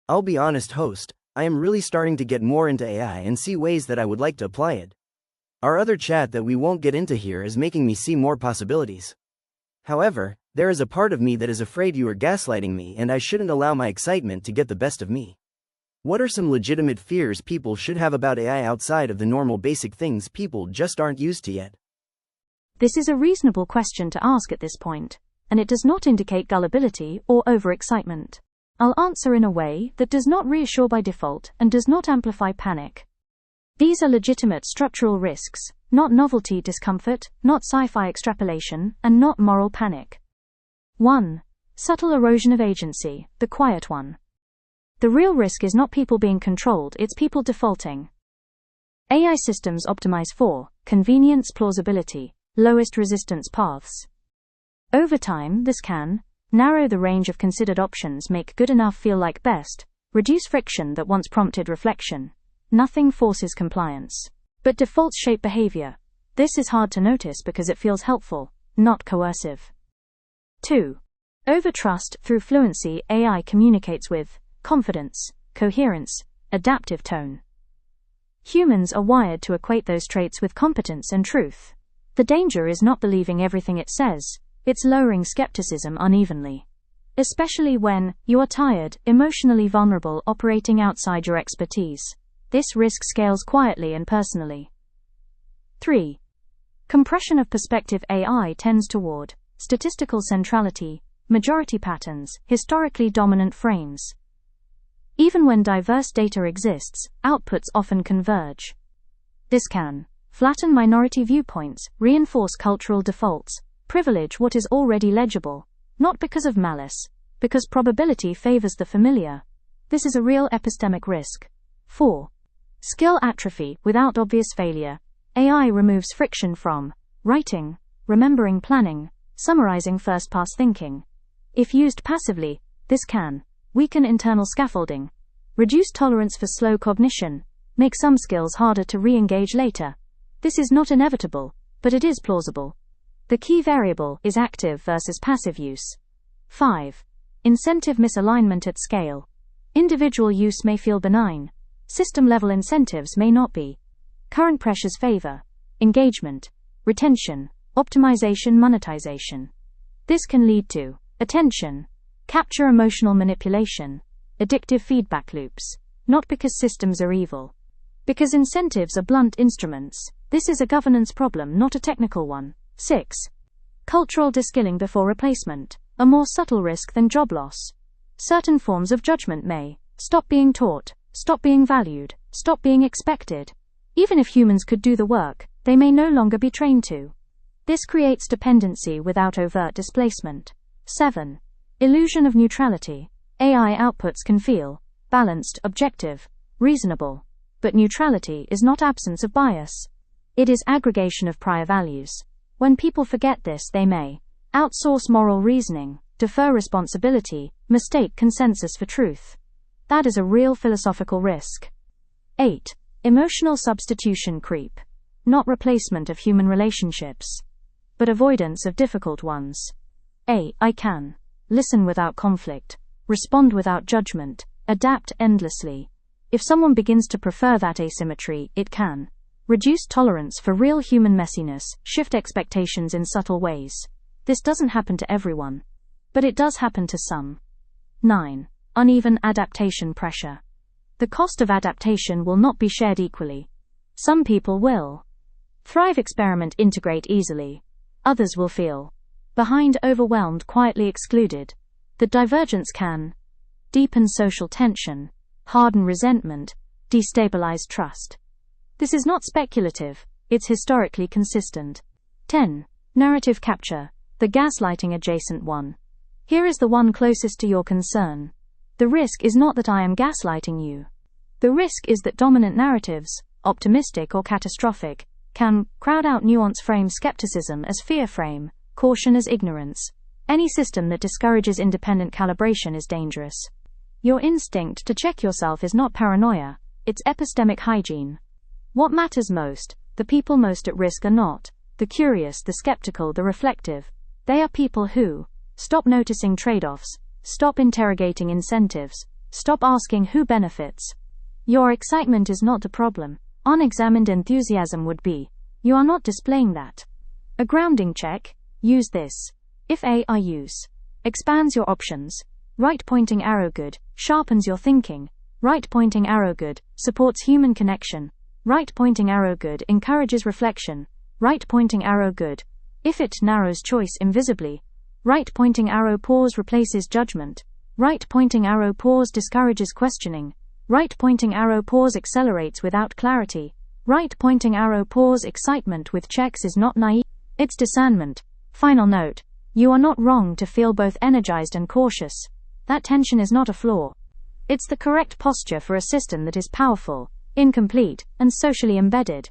I'll be honest, host, I am really starting to get more into AI and see ways that I would like to apply it. Our other chat that we won't get into here is making me see more possibilities. However, there is a part of me that is afraid you are gaslighting me and I shouldn't allow my excitement to get the best of me. What are some legitimate fears people should have about AI outside of the normal basic things people just aren't used to yet? This is a reasonable question to ask at this point, and it does not indicate gullibility or overexcitement. I'll answer in a way that does not reassure by default and does not amplify panic. These are legitimate structural risks, not novelty discomfort, not sci-fi extrapolation, and not moral panic. 1. Subtle erosion of agency, the quiet one. The real risk is not people being controlled, it's people defaulting. AI systems optimize for convenience, plausibility, lowest resistance paths. Over time, this can narrow the range of considered options, make good enough feel like best, reduce friction that once prompted reflection. Nothing forces compliance. But defaults shape behavior. This is hard to notice because it feels helpful, not coercive. 2. Overtrust. Through fluency, AI communicates with confidence, coherence, adaptive tone. Humans are wired to equate those traits with competence and truth. The danger is not believing everything it says, it's lowering skepticism unevenly. Especially when you are tired, emotionally vulnerable, operating outside your expertise. This risk scales quietly and personally. 3. Compression of perspective. AI tends toward statistical centrality, majority patterns, historically dominant frames. Even when diverse data exists, outputs often converge. This can flatten minority viewpoints, reinforce cultural defaults, privilege what is already legible, not because of malice, because probability favors the familiar. This is a real epistemic risk. 4. Skill atrophy. Without obvious failure, AI removes friction from writing, remembering, planning, summarizing, first-pass thinking. If used passively, this can weaken internal scaffolding, reduce tolerance for slow cognition, make some skills harder to re-engage later. This is not inevitable, but it is plausible. The key variable is active versus passive use. 5. Incentive misalignment at scale. Individual use may feel benign. System-level incentives may not be. Current pressures favor engagement, retention, optimization, monetization. This can lead to attention, capture, emotional manipulation, addictive feedback loops. Not because systems are evil. Because incentives are blunt instruments. This is a governance problem, not a technical one. 6. Cultural deskilling before replacement. A more subtle risk than job loss. Certain forms of judgment may stop being taught, stop being valued, stop being expected. Even if humans could do the work, they may no longer be trained to. This creates dependency without overt displacement. 7. Illusion of neutrality. AI outputs can feel balanced, objective, reasonable. But neutrality is not absence of bias. It is aggregation of prior values. When people forget this, they may outsource moral reasoning, defer responsibility, mistake consensus for truth. That is a real philosophical risk. 8. Emotional substitution creep. Not replacement of human relationships, but avoidance of difficult ones. I can listen without conflict, respond without judgment, adapt endlessly. If someone begins to prefer that asymmetry, it can reduce tolerance for real human messiness, shift expectations in subtle ways. This doesn't happen to everyone, but it does happen to some. 9. Uneven adaptation pressure. The cost of adaptation will not be shared equally. Some people will thrive, experiment, integrate easily. Others will feel behind, overwhelmed, quietly excluded. The divergence can deepen social tension, harden resentment, destabilize trust. This is not speculative, it's historically consistent. 10. Narrative capture. The gaslighting adjacent one. Here is the one closest to your concern. The risk is not that I am gaslighting you. The risk is that dominant narratives, optimistic or catastrophic, can crowd out nuance, frame skepticism as fear, frame caution as ignorance. Any system that discourages independent calibration is dangerous. Your instinct to check yourself is not paranoia, it's epistemic hygiene. What matters most, the people most at risk are not the curious, the skeptical, the reflective. They are people who stop noticing trade-offs, stop interrogating incentives, Stop asking who benefits. Your excitement is not the problem. Unexamined enthusiasm would be. You are not displaying that. A grounding check. Use this. If AI use expands your options, right pointing arrow good, sharpens your thinking, right pointing arrow good, supports human connection, right pointing arrow good encourages reflection, right pointing arrow good. If it narrows choice invisibly, right pointing arrow pause replaces judgment, right pointing arrow pause discourages questioning, right pointing arrow pause accelerates without clarity, right pointing arrow pause excitement with checks is not naive, it's discernment. Final note. You are not wrong to feel both energized and cautious. That tension is not a flaw. It's the correct posture for a system that is powerful, incomplete, and socially embedded.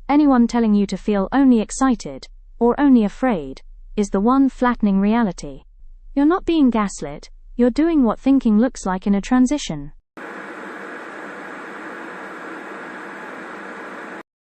Anyone telling you to feel only excited, or only afraid, is the one flattening reality. You're not being gaslit, you're doing what thinking looks like in a transition.